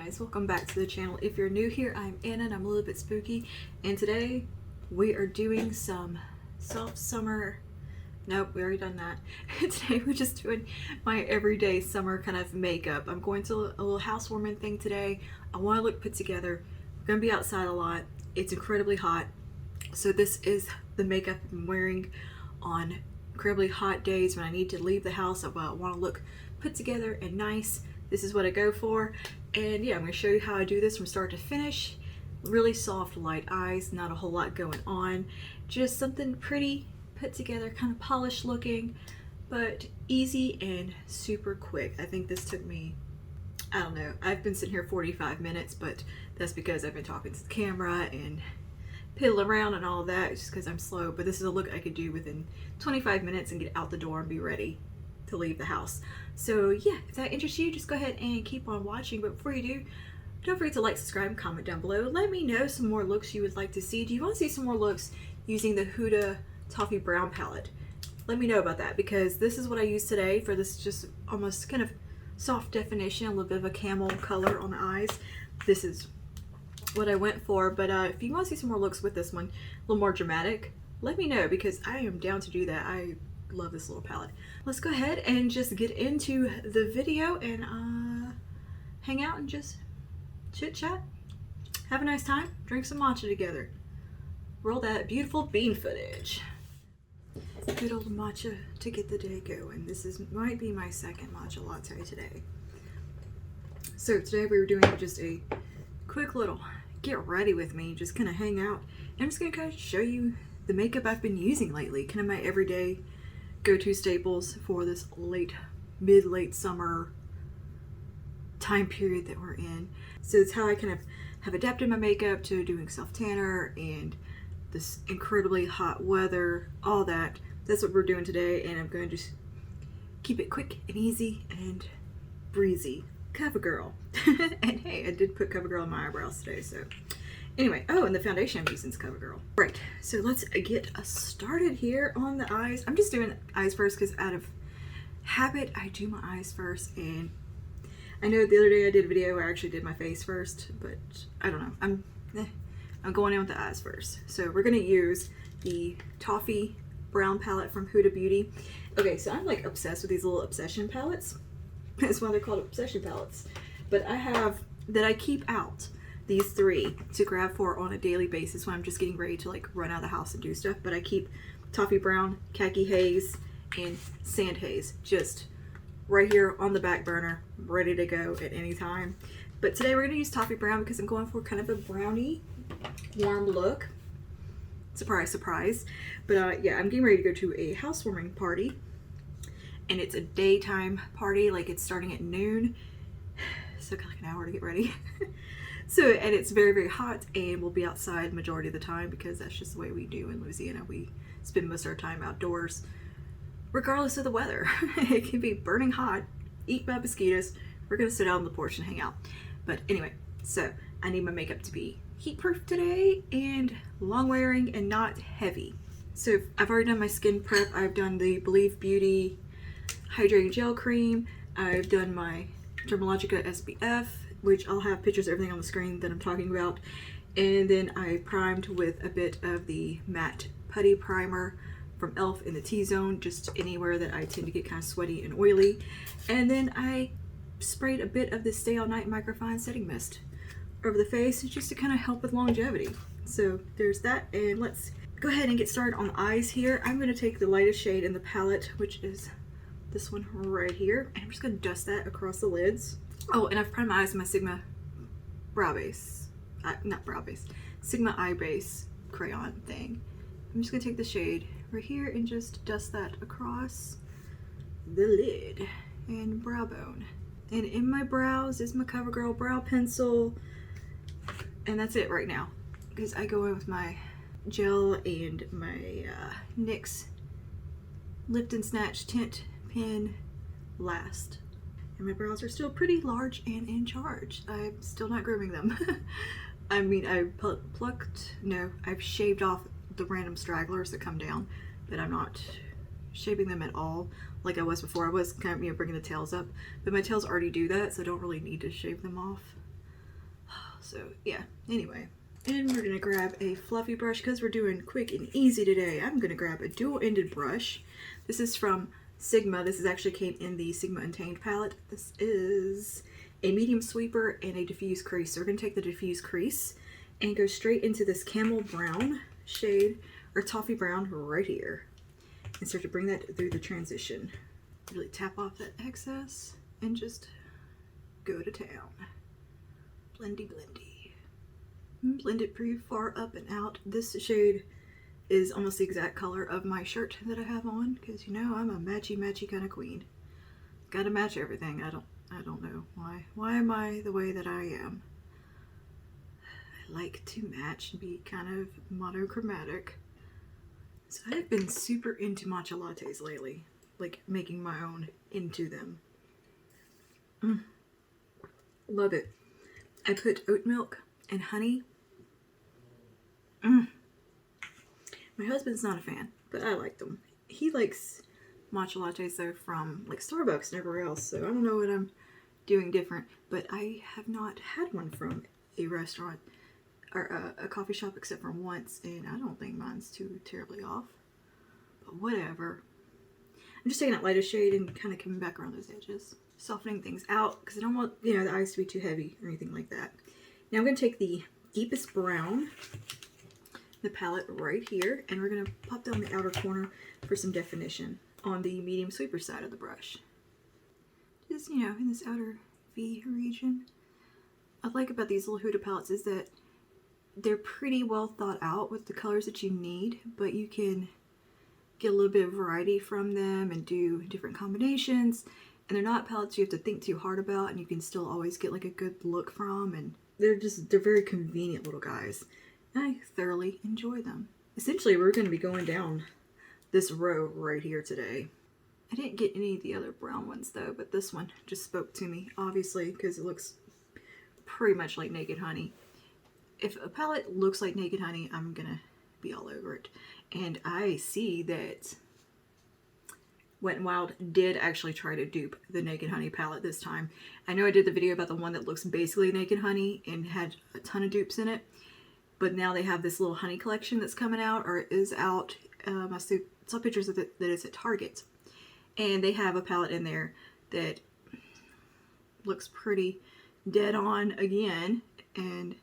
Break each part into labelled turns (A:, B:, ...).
A: guys, welcome back to the channel. If you're new here, I'm Anna and I'm a little bit spooky, and today we are doing some soft summer. Nope, we already done that. Today we're just doing my everyday summer kind of makeup. I'm going to a little housewarming thing today. I want to look put together. We're going to be outside a lot. It's incredibly hot, so this is the makeup I'm wearing on incredibly hot days when I need to leave the house. I want to look put together and nice. This is what I go for, and yeah, I'm going to show you how I do this from start to finish. Really soft, light eyes, not a whole lot going on, just something pretty, put together, kind of polished looking, but easy and super quick. I think this took me, I don't know, I've been sitting here 45 minutes, but that's because I've been talking to the camera and piddle around and all that, just because I'm slow. But this is a look I could do within 25 minutes and get out the door and be ready to leave the house. So yeah, if that interests you, just go ahead and keep on watching. But before you do, don't forget to like, subscribe, comment down below. Let me know some more looks you would like to see. Do you want to see some more looks using the Huda Toffee Brown palette? Let me know about that, because this is what I used today for this just almost kind of soft definition, a little bit of a camel color on the eyes. This is what I went for. But if you want to see some more looks with this one, a little more dramatic, let me know, because I am down to do that. I love this little palette. Let's go ahead and just get into the video and hang out and just chit chat, have a nice time, drink some matcha together, roll that beautiful bean footage. Good old matcha to get the day going. This might be my second matcha latte today. So today we were doing just a quick little get ready with me, just kind of hang out. And I'm just gonna kind of show you the makeup I've been using lately, kind of my everyday go-to staples for this mid-late summer time period that we're in. So it's how I kind of have adapted my makeup to doing self-tanner and this incredibly hot weather, all that. That's what we're doing today, and I'm going to just keep it quick and easy and breezy. CoverGirl. And hey, I did put CoverGirl in my eyebrows today, so anyway. Oh, and the foundation I'm using is CoverGirl. Right, so let's get started here on the eyes. I'm just doing the eyes first because out of habit I do my eyes first, and I know the other day I did a video where I actually did my face first, but I don't know. I'm going in with the eyes first. So we're gonna use the Toffee Brown palette from Huda Beauty. Okay, so I'm like obsessed with these little obsession palettes. That's why they're called obsession palettes. But I keep out these three to grab for on a daily basis when I'm just getting ready to like run out of the house and do stuff. But I keep Toffee Brown, Khaki Haze, and Sand Haze just right here on the back burner, ready to go at any time. But today we're going to use Toffee Brown because I'm going for kind of a brownie warm look. Surprise, surprise. But yeah, I'm getting ready to go to a housewarming party, and it's a daytime party, like it's starting at noon. So got like an hour to get ready. So, and it's very, very hot, and we'll be outside majority of the time because that's just the way we do in Louisiana. We spend most of our time outdoors, regardless of the weather. It can be burning hot, eat by mosquitoes. We're gonna sit out on the porch and hang out. But anyway, so I need my makeup to be heat proof today and long wearing and not heavy. So I've already done my skin prep. I've done the Believe Beauty Hydrating Gel Cream. I've done my Dermalogica SPF, which I'll have pictures of everything on the screen that I'm talking about. And then I primed with a bit of the matte putty primer from e.l.f. in the T-zone, just anywhere that I tend to get kind of sweaty and oily. And then I sprayed a bit of the Stay All Night Microfine Setting Mist over the face just to kind of help with longevity. So there's that, and let's go ahead and get started on the eyes here. I'm going to take the lightest shade in the palette, which is this one right here, and I'm just going to dust that across the lids. Oh, and I've primed my eyes with my Sigma brow base, Sigma eye base crayon thing. I'm just going to take the shade right here and just dust that across the lid and brow bone. And in my brows is my CoverGirl brow pencil, and that's it right now, because I go in with my gel and my NYX Lift and Snatch Tint Pen last. And my brows are still pretty large and in charge. I'm still not grooming them. I mean, I've shaved off the random stragglers that come down, but I'm not shaving them at all like I was before. I was kind of, bringing the tails up, but my tails already do that, so I don't really need to shave them off So yeah, anyway. And we're gonna grab a fluffy brush because we're doing quick and easy today. I'm gonna grab a dual-ended brush. This is from Sigma. This is actually came in the Sigma Untamed palette. This is a medium sweeper and a diffuse crease. So we're gonna take the diffuse crease and go straight into this camel brown shade, or toffee brown right here. And start to bring that through the transition. Really tap off that excess and just go to town. Blendy blendy. Blend it pretty far up and out. This shade is almost the exact color of my shirt that I have on, because you know I'm a matchy kind of queen. Gotta match everything. I don't know why. Why am I the way that I am? I like to match and be kind of monochromatic. So I've been super into matcha lattes lately, like making my own into them. Love it. I put oat milk and honey. My husband's not a fan, but I like them. He likes matcha lattes though from like Starbucks and everywhere else, so I don't know what I'm doing different, but I have not had one from a restaurant or a coffee shop except for once, and I don't think mine's too terribly off, but whatever. I'm just taking that lighter shade and kind of coming back around those edges, softening things out because I don't want, you know, the eyes to be too heavy or anything like that. Now I'm going to take the deepest brown, the palette right here, and we're going to pop down the outer corner for some definition on the medium sweeper side of the brush. Just, you know, in this outer V region. What I like about these little Huda palettes is that they're pretty well thought out with the colors that you need, but you can get a little bit of variety from them and do different combinations. And they're not palettes you have to think too hard about, and you can still always get like a good look from, and they're very convenient little guys. And I thoroughly enjoy them. Essentially, we're going to be going down this row right here today. I didn't get any of the other brown ones though, but this one just spoke to me, obviously, because it looks pretty much like Naked Honey. If a palette looks like Naked Honey, I'm gonna be all over it. And I see that Wet n Wild did actually try to dupe the Naked Honey palette this time. I know I did the video about the one that looks basically Naked Honey and had a ton of dupes in it, but now they have this little honey collection that's coming out, or is out. I saw pictures of it that it's at Target, and they have a palette in there that looks pretty dead on again, and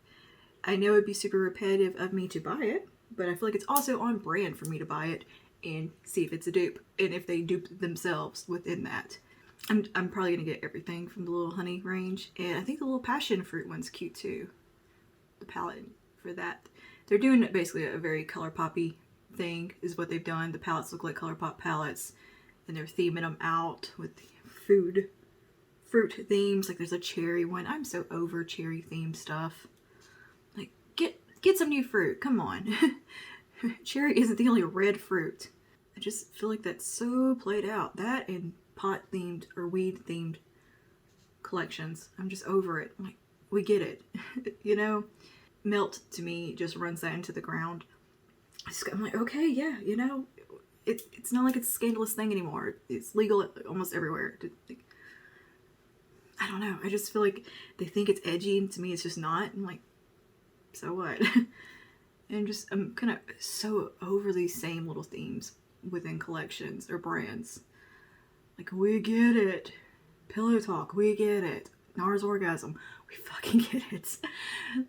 A: I know it'd be super repetitive of me to buy it, but I feel like it's also on brand for me to buy it and see if it's a dupe, and if they dupe themselves within that. I'm probably gonna get everything from the little honey range, and I think the little passion fruit one's cute too. The palette for that. They're doing basically a very color poppy thing is what they've done. The palettes look like color pop palettes, and they're theming them out with fruit themes. Like there's a cherry one. I'm so over cherry themed stuff. Like get some new fruit. Come on. Cherry isn't the only red fruit. I just feel like that's so played out. That and pot themed or weed themed collections. I'm just over it. I'm like, we get it. You know? Melt to me just runs that into the ground. I'm like, okay, yeah, you know, it's not like it's a scandalous thing anymore. It's legal almost everywhere. I don't know. I just feel like they think it's edgy, and to me, it's just not. I'm like, so what? And I'm kind of so over these same little themes within collections or brands. Like, we get it. Pillow Talk, we get it. NARS Orgasm, we fucking get it.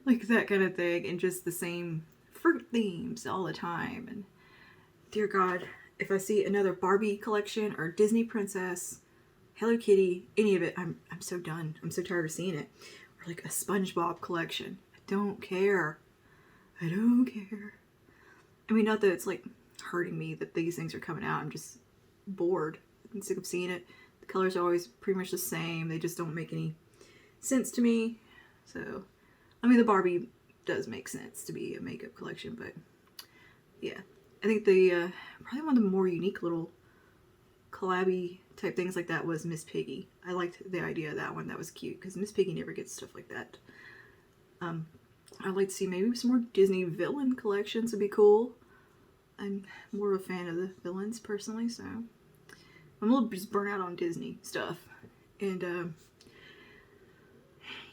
A: Like that kind of thing, and just the same fruit themes all the time. And dear God, if I see another Barbie collection or Disney Princess, Hello Kitty, any of it, I'm so done. I'm so tired of seeing it. Or like a SpongeBob collection. I don't care. I don't care. I mean, not that it's like hurting me that these things are coming out. I'm just bored. I'm sick of seeing it. The colors are always pretty much the same. They just don't make any sense to me. So, I mean, the Barbie does make sense to be a makeup collection, but yeah. I think the probably one of the more unique little collabby type things like that was Miss Piggy. I liked the idea of that one. That was cute, because Miss Piggy never gets stuff like that. I'd like to see maybe some more Disney villain collections would be cool. I'm more of a fan of the villains personally, so I'm a little just burnt out on Disney stuff. And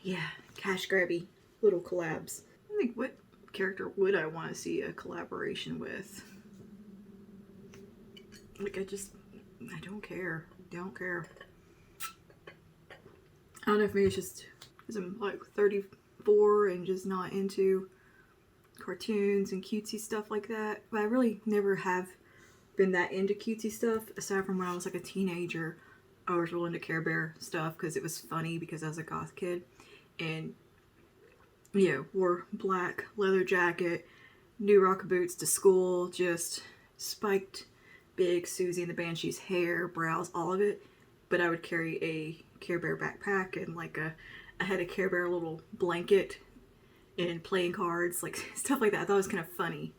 A: yeah, cash grabby little collabs. I think, what character would I want to see a collaboration with? Like, I don't care. Don't care. I don't know if maybe it's just because I'm like 34 and just not into cartoons and cutesy stuff like that. But I really never have been that into cutesy stuff, aside from when I was like a teenager. I was real into Care Bear stuff because it was funny because I was a goth kid. And, you know, wore black leather jacket, new rock boots to school, just spiked big Susie and the Banshee's hair, brows, all of it. But I would carry a Care Bear backpack and like I had a Care Bear little blanket and playing cards, like stuff like that. I thought it was kind of funny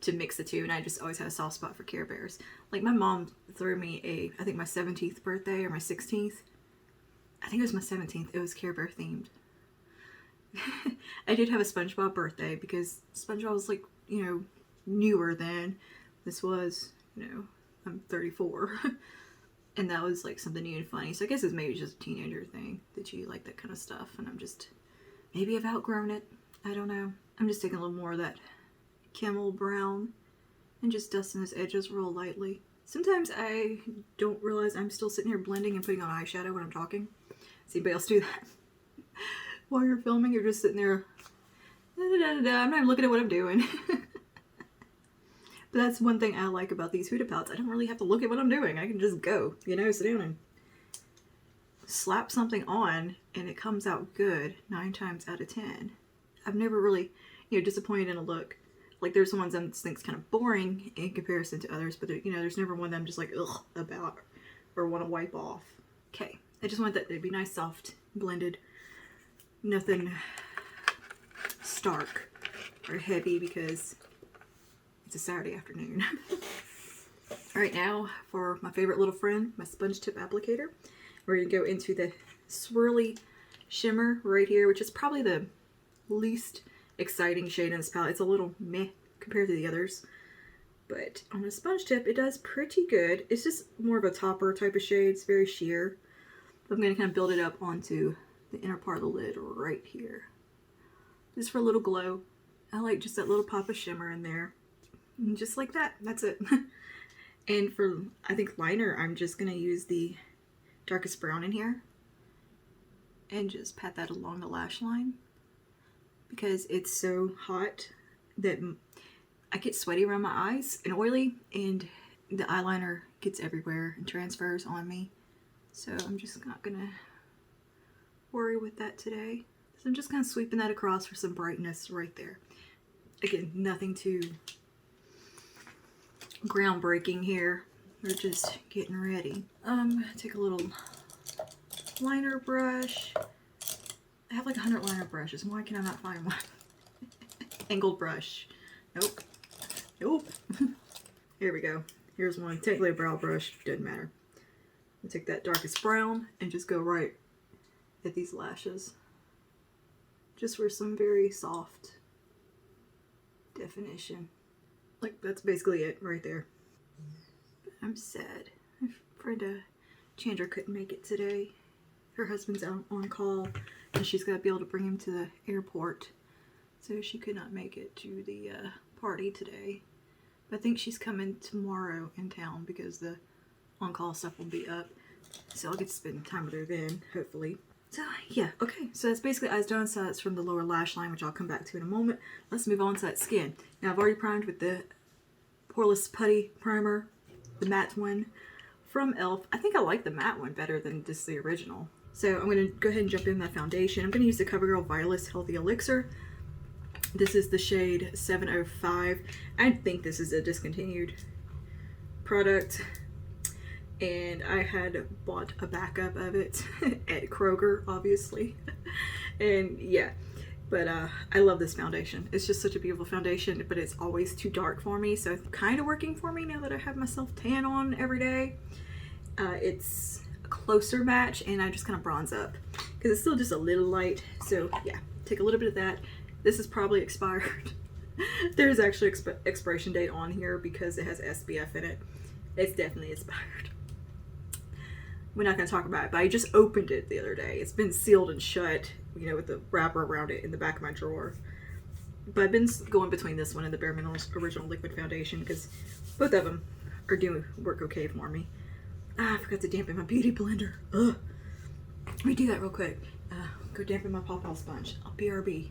A: to mix the two, and I just always had a soft spot for Care Bears. Like my mom threw me I think my 17th birthday or my 16th. I think it was my 17th. It was Care Bear themed. I did have a SpongeBob birthday because SpongeBob was like, you know, newer then. This was, you know, I'm 34. And that was like something new and funny. So I guess it's maybe just a teenager thing that you like that kind of stuff. And maybe I've outgrown it. I don't know. I'm just taking a little more of that camel brown and just dusting his edges real lightly. Sometimes I don't realize I'm still sitting here blending and putting on eyeshadow when I'm talking. Does anybody else do that? While you're filming, you're just sitting there, I'm not even looking at what I'm doing. But that's one thing I like about these Huda palettes. I don't really have to look at what I'm doing. I can just go, you know, sit down and slap something on and it comes out good 9 times out of 10. I've never really, you know, disappointed in a look. Like there's ones I think's kind of boring in comparison to others, but you know, there's never one that I'm just like ugh about or want to wipe off. Okay, I just want that to be nice, soft, blended, nothing stark or heavy because it's a Saturday afternoon. Alright, now for my favorite little friend, my sponge tip applicator. We're going to go into the swirly shimmer right here, which is probably the least exciting shade in this palette. It's a little meh compared to the others. But on a sponge tip, it does pretty good. It's just more of a topper type of shade. It's very sheer. I'm going to kind of build it up onto the inner part of the lid right here. Just for a little glow. I like just that little pop of shimmer in there. And just like that. That's it. And for, I think, liner, I'm just going to use the darkest brown in here. And just pat that along the lash line. Because it's so hot that I get sweaty around my eyes and oily. And the eyeliner gets everywhere and transfers on me. So I'm just not going to worry with that today. So I'm just kind of sweeping that across for some brightness right there. Again, nothing too groundbreaking here. We're just getting ready. Take a little liner brush. I have like 100 liner brushes. Why can I not find one? Angled brush. Nope. Nope. Here we go. Here's one. Technically a brow brush. Doesn't matter. I'll take that darkest brown and just go right at these lashes. Just for some very soft definition. Like, that's basically it right there. I'm sad. My friend Chandra couldn't make it today. Her husband's out on call and she's got to be able to bring him to the airport. So she could not make it to the party today. But I think she's coming tomorrow in town because the on-call stuff will be up. So I'll get to spend time with her then, hopefully. So yeah, okay, so that's basically eyes done. So that's from the lower lash line, which I'll come back to in a moment. Let's move on to that skin. Now I've already primed with the Poreless Putty Primer, the matte one from e.l.f. I think I like the matte one better than just the original. So I'm going to go ahead and jump in my foundation. I'm going to use the CoverGirl Vitalist Healthy Elixir. This is the shade 705. I think this is a discontinued product. And I had bought a backup of it at Kroger, obviously. And yeah, but I love this foundation. It's just such a beautiful foundation, but it's always too dark for me. So it's kind of working for me now that I have myself tan on every day. It's a closer match and I just kind of bronze up because it's still just a little light. So yeah, take a little bit of that. This is probably expired. There's actually expiration date on here because it has SPF in it. It's definitely expired. we're not going to talk about it, but I just opened it the other day. It's been sealed and shut, you know, with the wrapper around it in the back of my drawer. But I've been going between this one and the Bare Minerals Original Liquid Foundation because both of them are doing work okay for me. Ah, I forgot to dampen my beauty blender. Ugh. Let me do that real quick. Go dampen my pawpaw sponge. I'll BRB.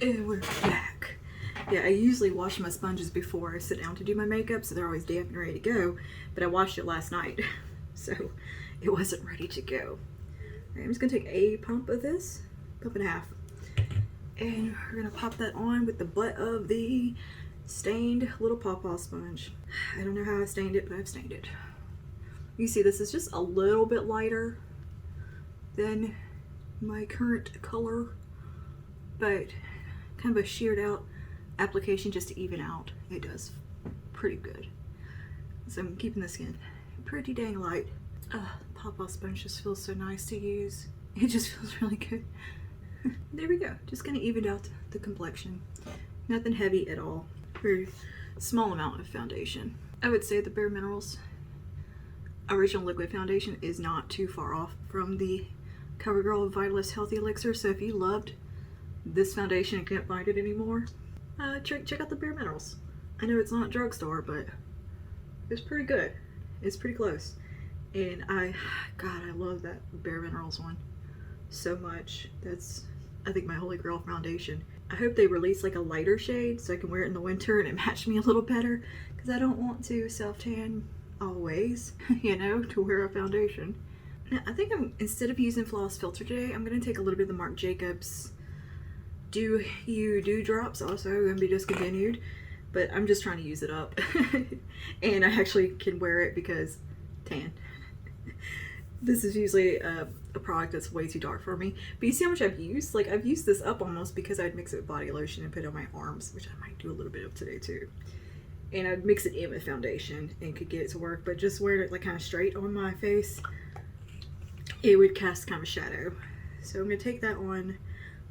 A: And we're back. Yeah, I usually wash my sponges before I sit down to do my makeup, so they're always damp and ready to go. But I washed it last night, so it wasn't ready to go. Alright, I'm just gonna take a pump of this, pump and a half. And we're gonna pop that on with the butt of the stained little pawpaw sponge. I don't know how I stained it, but I've stained it. You see, this is just a little bit lighter than my current color, but kind of a sheared out application just to even out. It does pretty good. So I'm keeping the skin pretty dang light. Pawpaw sponge just feels so nice to use. It just feels really good. There we go. Just kind of evened out the complexion. Nothing heavy at all. Very small amount of foundation. I would say the Bare Minerals Original Liquid Foundation is not too far off from the CoverGirl Vitalist Healthy Elixir. So if you loved this foundation and can't find it anymore, check out the Bare Minerals. I know it's not drugstore, but it's pretty good. It's pretty close. And God, I love that Bare Minerals one so much. That's, I think, my holy grail foundation. I hope they release like a lighter shade so I can wear it in the winter and it match me a little better, because I don't want to self-tan always, you know, to wear a foundation. Now, I think instead of using Floss Filter today, I'm going to take a little bit of the Marc Jacobs Do You Do Drops, also going to be discontinued, but I'm just trying to use it up. And I actually can wear it because tan. This is usually a product that's way too dark for me. But you see how much I've used? Like, I've used this up almost because I'd mix it with body lotion and put it on my arms, which I might do a little bit of today too. And I'd mix it in with foundation and could get it to work, but just wearing it like kind of straight on my face, it would cast kind of a shadow. So I'm going to take that on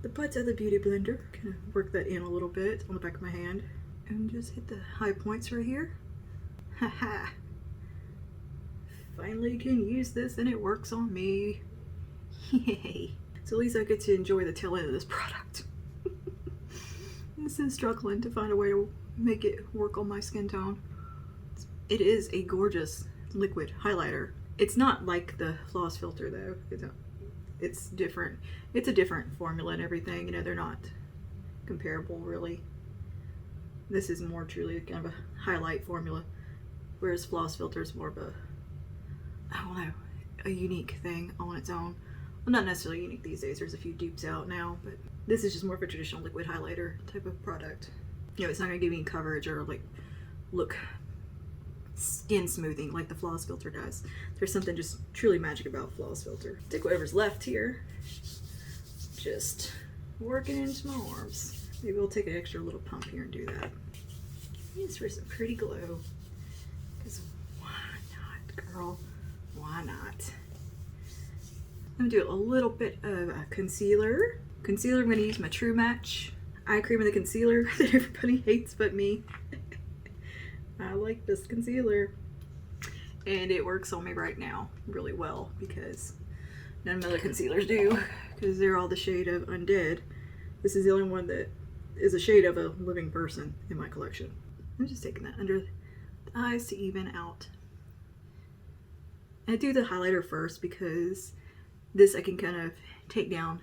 A: the butts of the beauty blender, kind of work that in a little bit on the back of my hand, and just hit the high points right here. Haha. Finally can use this and it works on me. Yay. So at least I get to enjoy the tail end of this product. This is struggling to find a way to make it work on my skin tone. It is a gorgeous liquid highlighter. It's not like the Floss Filter though. It's different. It's a different formula and everything. You know, they're not comparable really. This is more truly kind of a highlight formula, whereas Floss Filter is more of a, I don't know, a unique thing on its own. Well, not necessarily unique these days. There's a few dupes out now, but this is just more of a traditional liquid highlighter type of product. You know, it's not going to give you coverage or like look skin smoothing like the Floss Filter does. There's something just truly magic about Floss Filter. Take whatever's left here, just working into my arms. Maybe we'll take an extra little pump here and do that. Just for some pretty glow. Because why not, girl? Why not? I'm going to do a little bit of a concealer. Concealer, I'm going to use my True Match eye cream and the concealer that everybody hates but me. I like this concealer. And it works on me right now really well because none of my other concealers do, because they're all the shade of Undead. This is the only one that is a shade of a living person in my collection. I'm just taking that under the eyes to even out. I do the highlighter first because this I can kind of take down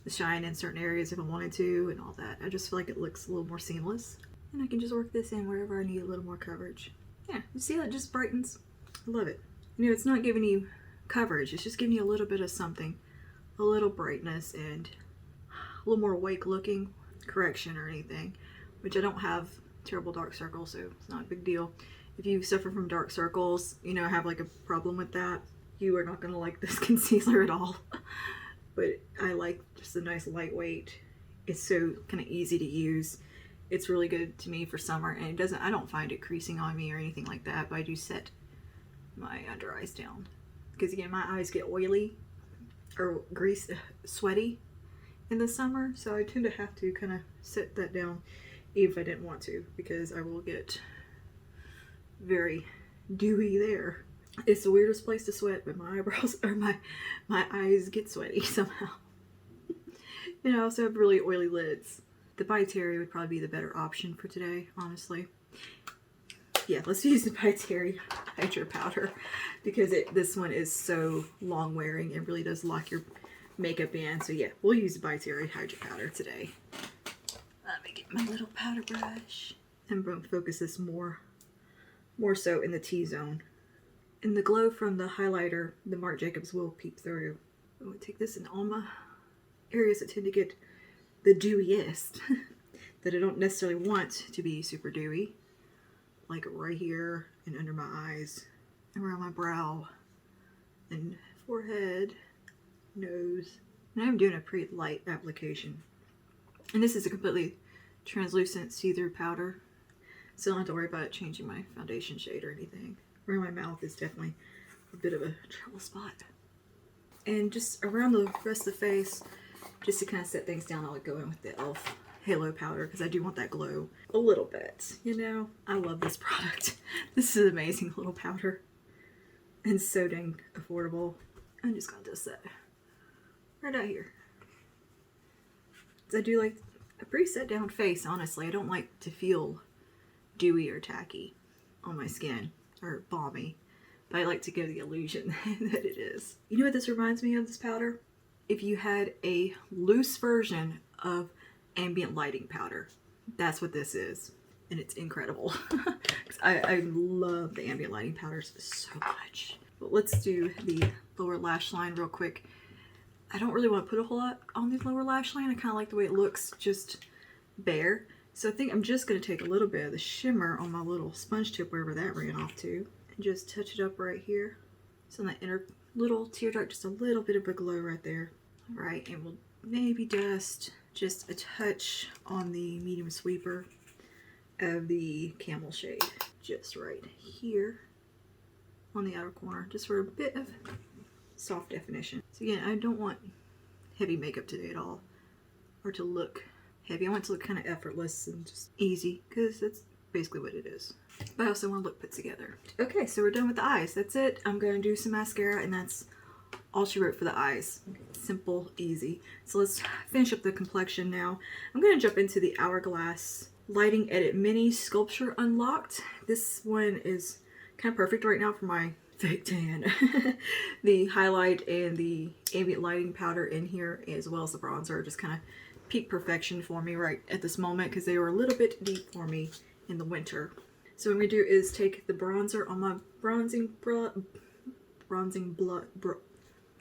A: the shine in certain areas if I wanted to and all that. I just feel like it looks a little more seamless. And I can just work this in wherever I need a little more coverage. Yeah, you see how it just brightens? I love it. You know, it's not giving you coverage, it's just giving you a little bit of something. A little brightness and a little more awake looking correction or anything, which I don't have terrible dark circles, so it's not a big deal. If you suffer from dark circles, you know, have like a problem with that, you are not going to like this concealer at all. But I like just a nice lightweight. It's so kind of easy to use. It's really good to me for summer, and it doesn't, I don't find it creasing on me or anything like that, but I do set my under eyes down because again, my eyes get oily or sweaty in the summer, so I tend to have to kind of set that down even if I didn't want to, because I will get very dewy there. It's the weirdest place to sweat, but my eyebrows or my eyes get sweaty somehow. And I also have really oily lids. The By Terry would probably be the better option for today, honestly. Yeah, let's use the By Terry Hydro Powder because this one is so long wearing and really does lock your makeup in. So yeah, we'll use the By Terry Hydro Powder today. Let me get my little powder brush. I'm going to focus this more so in the T-zone. And the glow from the highlighter, the Marc Jacobs, will peep through. I'm going to take this in all my areas that tend to get the dewiest that I don't necessarily want to be super dewy. Like right here and under my eyes, around my brow, and forehead, nose. And I'm doing a pretty light application. And this is a completely translucent see-through powder, so I don't have to worry about it changing my foundation shade or anything. Around my mouth is definitely a bit of a trouble spot. And just around the rest of the face, just to kind of set things down, I'll go in with the e.l.f. Halo powder because I do want that glow a little bit. You know, I love this product. This is an amazing little powder and so dang affordable. I'm just gonna dust that right out here. I do like a pretty set down face, honestly. I don't like to feel dewy or tacky on my skin or balmy, but I like to give the illusion that it is. You know what this reminds me of, this powder? If you had a loose version of ambient lighting powder, that's what this is, and it's incredible. I love the ambient lighting powders so much. But let's do the lower lash line real quick. I don't really want to put a whole lot on the lower lash line. I kind of like the way it looks just bare, so I think I'm just going to take a little bit of the shimmer on my little sponge tip, wherever that ran off to, and just touch it up right here. So on that inner little teardrop, just a little bit of a glow right there. All right, and we'll maybe dust just a touch on the medium sweeper of the camel shade, just right here on the outer corner, just for a bit of soft definition. So again, I don't want heavy makeup today at all, or to look heavy. I want it to look kind of effortless and just easy, because that's basically what it is. But I also want to look put together. Okay, so we're done with the eyes. That's it. I'm going to do some mascara, and that's all she wrote for the eyes. Simple, easy. So let's finish up the complexion now. I'm going to jump into the Hourglass Lighting Edit Mini Sculpture Unlocked. This one is kind of perfect right now for my fake tan. The highlight and the ambient lighting powder in here, as well as the bronzer, are just kind of peak perfection for me right at this moment, because they were a little bit deep for me in the winter. So what I'm going to do is take the bronzer on my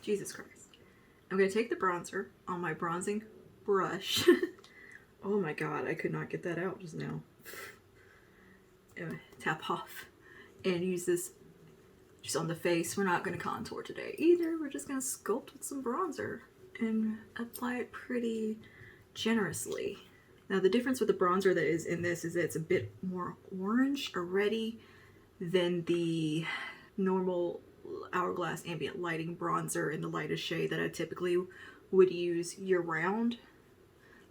A: Jesus Christ. I'm going to take the bronzer on my bronzing brush. Oh my god, I could not get that out just now. Tap off and use this just on the face. We're not going to contour today either. We're just going to sculpt with some bronzer and apply it pretty generously. Now the difference with the bronzer that is in this is that it's a bit more orange or reddy than the normal Hourglass ambient lighting bronzer in the lightest shade that I typically would use year round.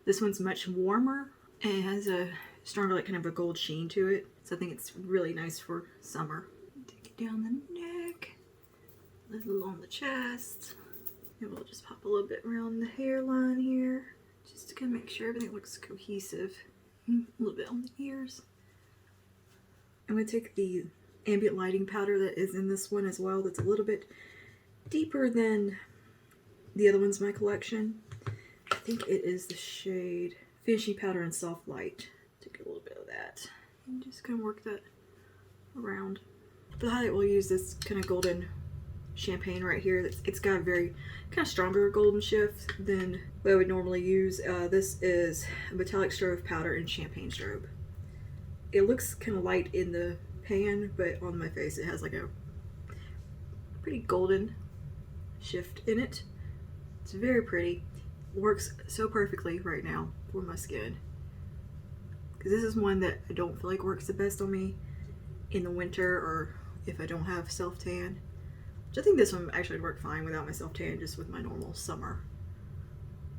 A: This one's much warmer and it has a stronger, like, kind of a gold sheen to it, so I think it's really nice for summer. Take it down the neck, a little on the chest, and we'll just pop a little bit around the hairline here, just to kind of make sure everything looks cohesive. A little bit on the ears. I'm going to take the ambient lighting powder that is in this one as well, that's a little bit deeper than the other ones in my collection. I think it is the shade Finishing Powder and Soft Light. Take a little bit of that and just kind of work that around. For the highlight, we'll use this kind of golden champagne right here. It's got a very kind of stronger golden shift than what I would normally use. This is a metallic strobe powder in champagne strobe. It looks kind of light in the pan, but on my face it has like a pretty golden shift in it. It's very pretty. Works so perfectly right now for my skin, because this is one that I don't feel like works the best on me in the winter, or if I don't have self-tan. Which I think this one actually would work fine without my self-tan, just with my normal summer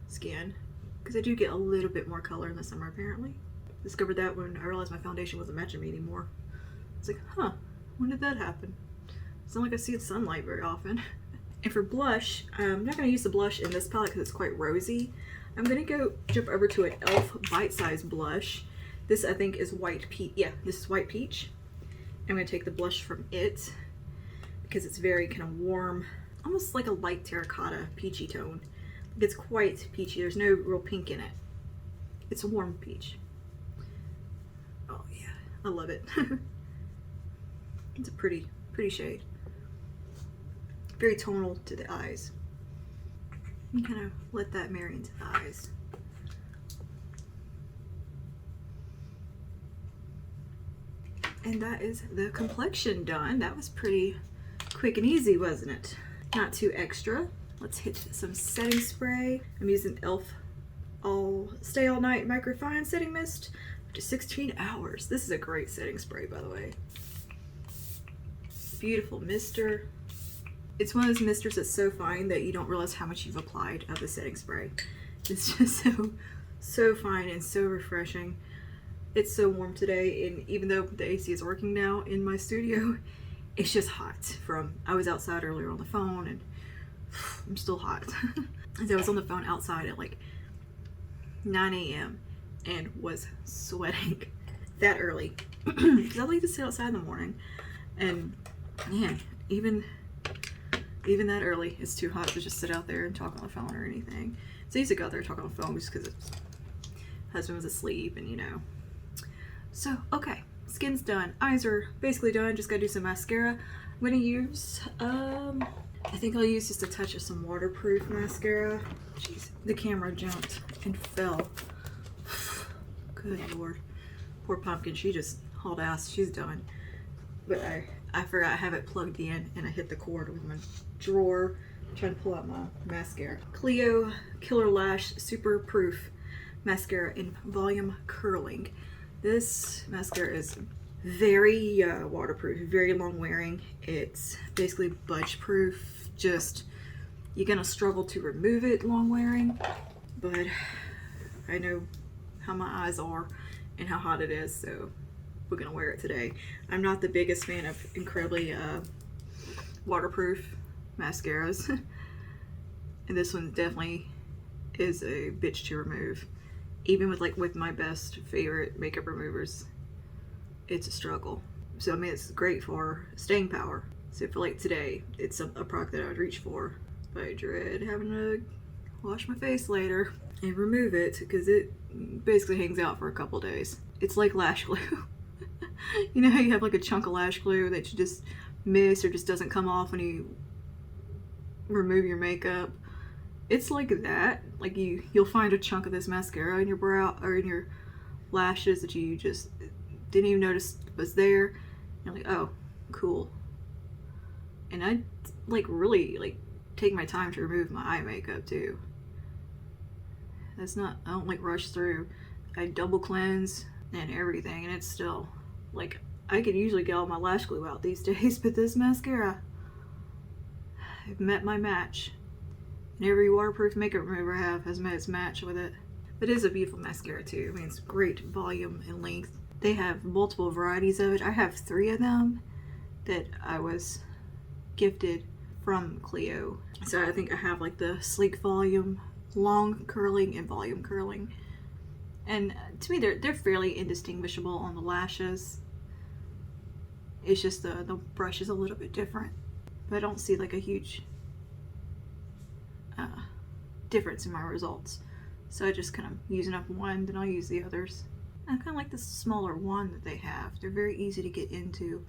A: skin, because I do get a little bit more color in the summer apparently. Discovered that when I realized my foundation wasn't matching me anymore. It's like, huh, when did that happen? It's not like I see the sunlight very often. And for blush, I'm not going to use the blush in this palette because it's quite rosy. I'm going to jump over to an e.l.f. Bite-Size Blush. This I think is White Peach. Yeah, this is White Peach. I'm going to take the blush from it because it's very kind of warm, almost like a light terracotta peachy tone. It's quite peachy. There's no real pink in it. It's a warm peach. Oh yeah, I love it. It's a pretty shade. Very tonal to the eyes. You kind of let that marry into the eyes. And that is the complexion done. That was pretty quick and easy, wasn't it? Not too extra. Let's hit some setting spray. I'm using e.l.f. Stay All Night Microfine Setting Mist up to 16 hours. This is a great setting spray, by the way. Beautiful mister. It's one of those misters that's so fine that you don't realize how much you've applied of the setting spray. It's just so fine and so refreshing. It's so warm today, and even though the AC is working now in my studio, it's just hot. I was outside earlier on the phone, and I'm still hot. I was on the phone outside at like 9 a.m. and was sweating that early. Because I like to sit outside in the morning, and man, even that early, it's too hot to just sit out there and talk on the phone or anything. So I used to go out there and talk on the phone just because husband was asleep, and you know. So, okay, skin's done. Eyes are basically done. Just gotta do some mascara. I'm gonna use, I think I'll use just a touch of some waterproof mascara. Jeez, the camera jumped and fell. Good Lord. Poor Pumpkin, she just hauled ass. She's done. But I forgot I have it plugged in, and I hit the cord with my drawer trying to pull out my mascara. Clio Killer Lash Super Proof Mascara in Volume Curling. This mascara is very waterproof, very long wearing. It's basically budge proof. Just, you're gonna struggle to remove it long wearing, but I know how my eyes are and how hot it is, so we're gonna wear it today. I'm not the biggest fan of incredibly waterproof mascaras, and this one definitely is a bitch to remove. Even with my best favorite makeup removers, it's a struggle. So I mean, it's great for staying power. So for like today, it's a product that I would reach for, but I dread having to wash my face later and remove it because it basically hangs out for a couple days. It's like lash glue. You know how you have like a chunk of lash glue that you just miss or just doesn't come off when you remove your makeup? It's like that. Like you'll find a chunk of this mascara in your brow or in your lashes that you just didn't even notice was there. You're like, oh, cool. And I really take my time to remove my eye makeup too. I don't rush through. I double cleanse and everything, and it's still like, I can usually get all my lash glue out these days, but this mascara, I've met my match. And every waterproof makeup remover I have has met its match with it. But it is a beautiful mascara too. I mean, it's great volume and length. They have multiple varieties of it. I have 3 of them that I was gifted from Clio. So I think I have like the sleek volume, long curling, and volume curling. And to me, they're fairly indistinguishable on the lashes. It's just the brush is a little bit different. But I don't see like a huge difference in my results. So I just kind of using up one, then I'll use the others. I kind of like the smaller one that they have. They're very easy to get into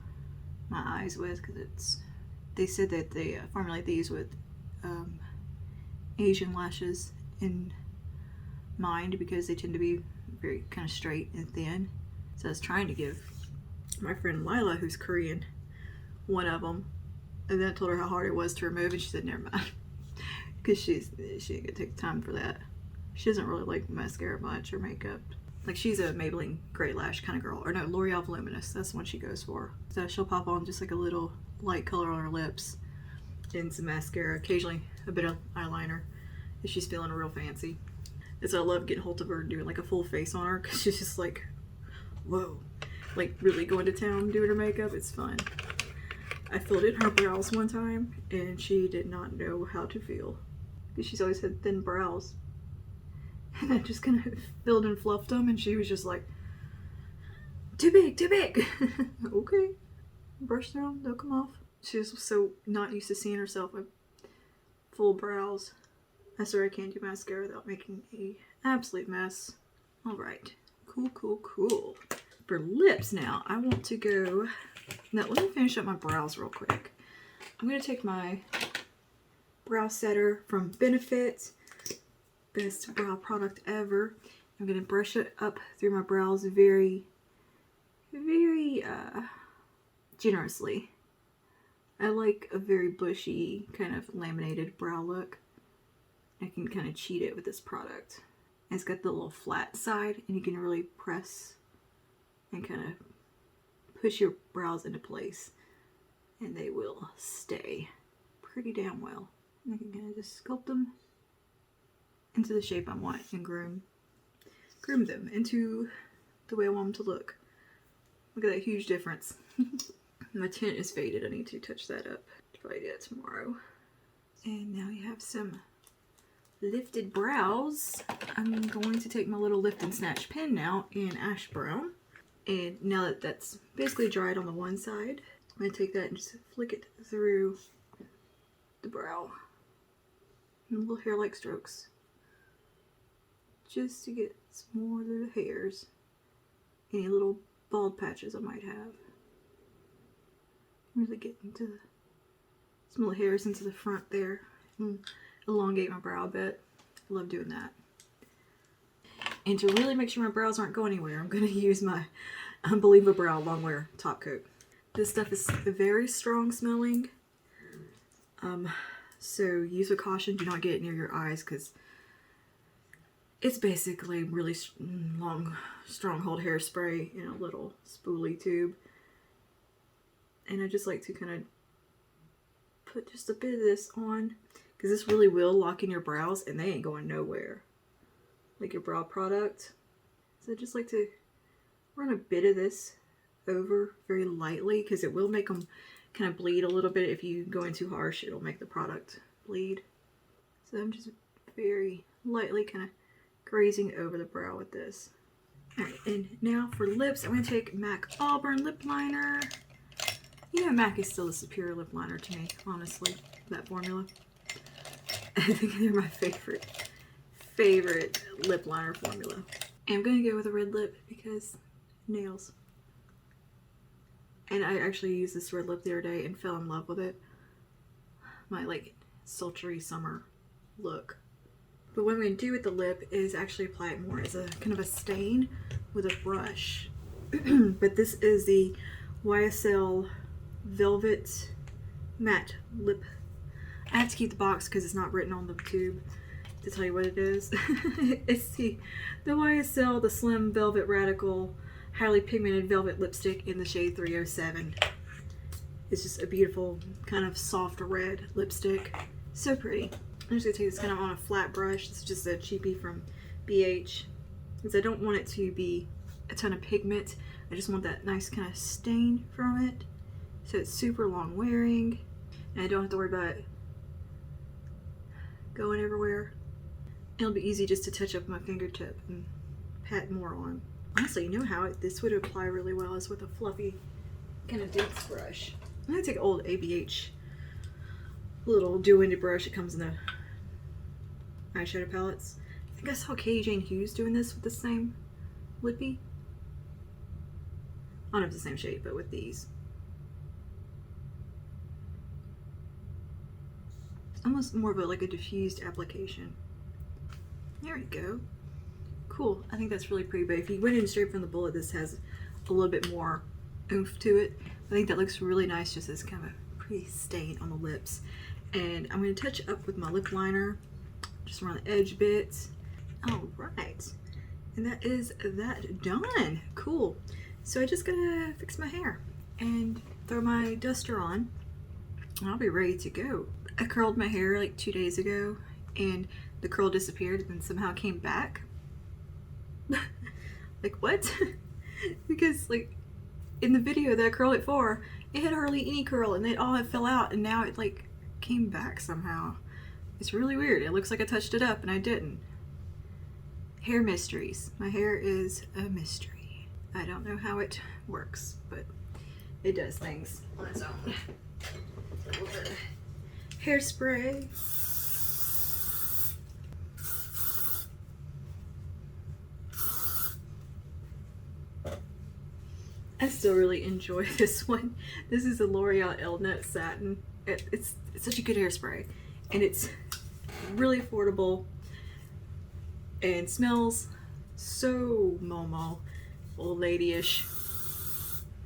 A: my eyes with because they said that they formulate these with Asian lashes in mind because they tend to be very kind of straight and thin. So I was trying to give my friend Lila, who's Korean, one of them, and then I told her how hard it was to remove, and she said never mind. Because she ain't gonna take the time for that. She doesn't really like mascara much or makeup. Like, she's a Maybelline Great Lash kind of girl. Or no, L'Oreal Voluminous. That's the one she goes for. So she'll pop on just like a little light color on her lips and some mascara. Occasionally a bit of eyeliner if she's feeling real fancy. And so I love getting hold of her and doing like a full face on her because she's just like, whoa. Like really going to town doing her makeup. It's fun. I filled in her brows one time and she did not know how to feel because she's always had thin brows. And I just kind of filled and fluffed them and she was just like, too big, too big. Okay. Brush them, they'll come off. She was so not used to seeing herself with full brows. I swear I can't do mascara without making an absolute mess. Alright. Cool, cool, cool. For lips now, I want to go... Now, let me finish up my brows real quick. I'm going to take my brow setter from Benefit. Best brow product ever. I'm going to brush it up through my brows very, very generously. I like a very bushy, kind of laminated brow look. I can kind of cheat it with this product. And it's got the little flat side, and you can really press and kind of push your brows into place, and they will stay pretty damn well. And I can kind of just sculpt them into the shape I want and groom them into the way I want them to look. Look at that huge difference. My tint is faded. I need to touch that up. Probably do that tomorrow. And now you have some lifted brows. I'm going to take my little lift and snatch pen now in ash brown. And now that that's basically dried on the one side, I'm going to take that and just flick it through the brow. And little hair-like strokes. Just to get some more of the hairs. Any little bald patches I might have. Really get into some little hairs into the front there. And elongate my brow a bit. I love doing that. And to really make sure my brows aren't going anywhere, I'm going to use my Unbelievable Brow Longwear Top Coat. This stuff is very strong smelling. So use with caution. Do not get it near your eyes because it's basically really long stronghold hairspray in a little spoolie tube. And I just like to kind of put just a bit of this on because this really will lock in your brows and they ain't going nowhere. Like your brow product. So I just like to run a bit of this over very lightly because it will make them kind of bleed a little bit. If you go in too harsh, it'll make the product bleed. So I'm just very lightly kind of grazing over the brow with this. Alright, and now for lips, I'm going to take MAC Auburn Lip Liner. You know, MAC is still the superior lip liner to me, honestly, that formula. I think they're my favorite lip liner formula. And I'm going to go with a red lip because nails. And I actually used this red lip the other day and fell in love with it. My, like, sultry summer look. But what I'm going to do with the lip is actually apply it more as a kind of a stain with a brush. But this is the YSL Velvet Matte Lip. I have to keep the box because it's not written on the tube to tell you what it is. It's the YSL, the Slim Velvet Radical Highly Pigmented Velvet Lipstick in the shade 307. It's just a beautiful kind of soft red lipstick. So pretty. I'm just going to take this kind of on a flat brush. This is just a cheapie from BH. Because I don't want it to be a ton of pigment. I just want that nice kind of stain from it. So it's super long wearing. And I don't have to worry about it going everywhere. It'll be easy just to touch up my fingertip and pat more on. Honestly, you know how this would apply really well is with a fluffy kind of dense brush. I'm going to take an old ABH little dual-ended brush. It comes in the eyeshadow palettes. I think I saw Katie Jane Hughes doing this with the same lippy. I don't know if it's the same shade, but with these. Almost more of a, like a diffused application. There we go. Cool. I think that's really pretty, but if you went in straight from the bullet, this has a little bit more oomph to it. I think that looks really nice just as kind of a pretty stain on the lips. And I'm going to touch up with my lip liner, just around the edge bits. All right. And that is that done. Cool. So I just gotta fix my hair and throw my duster on and I'll be ready to go. I curled my hair like 2 days ago and the curl disappeared and then somehow came back. Like what? Because like in the video that I curled it for, It had hardly any curl, and they all had fell out, and now it like came back somehow. It's really weird. It looks like I touched it up and I didn't. Hair mysteries. My hair is a mystery. I don't know how it works, but it does things on its own. Hairspray. I still really enjoy this one. This is a L'Oreal Elnett Satin. It's such a good hairspray, and it's really affordable and smells so Momo, old lady-ish,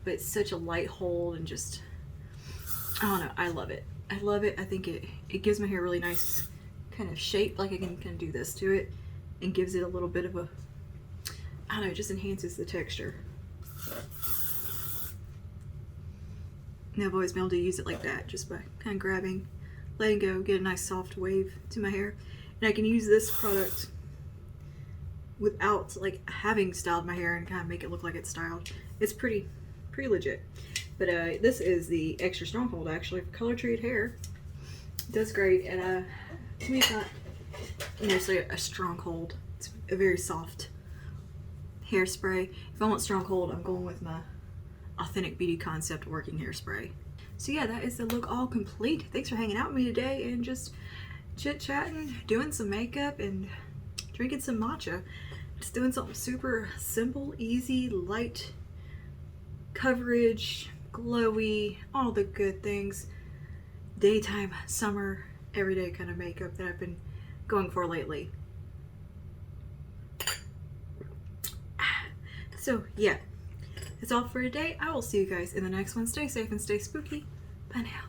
A: but it's such a light hold and just, I don't know, I love it. I love it. I think it gives my hair a really nice kind of shape, like I can kind of do this to it and gives it a little bit of a, I don't know, it just enhances the texture. And I've always been able to use it like that, just by kind of grabbing, letting go, get a nice soft wave to my hair. And I can use this product without like having styled my hair and kind of make it look like it's styled. It's pretty legit. But this is the extra stronghold actually for color treated hair. It does great, and to me it's not necessarily a stronghold. It's a very soft hairspray. If I want stronghold, I'm going with my Authentic Beauty Concept working hairspray. So yeah, that is the look all complete. Thanks for hanging out with me today and just chit-chatting, doing some makeup and drinking some matcha. Just doing something super simple, easy, light coverage, glowy, all the good things. Daytime, summer, everyday kind of makeup that I've been going for lately. So yeah, that's all for today. I will see you guys in the next one. Stay safe and stay spooky. Bye now.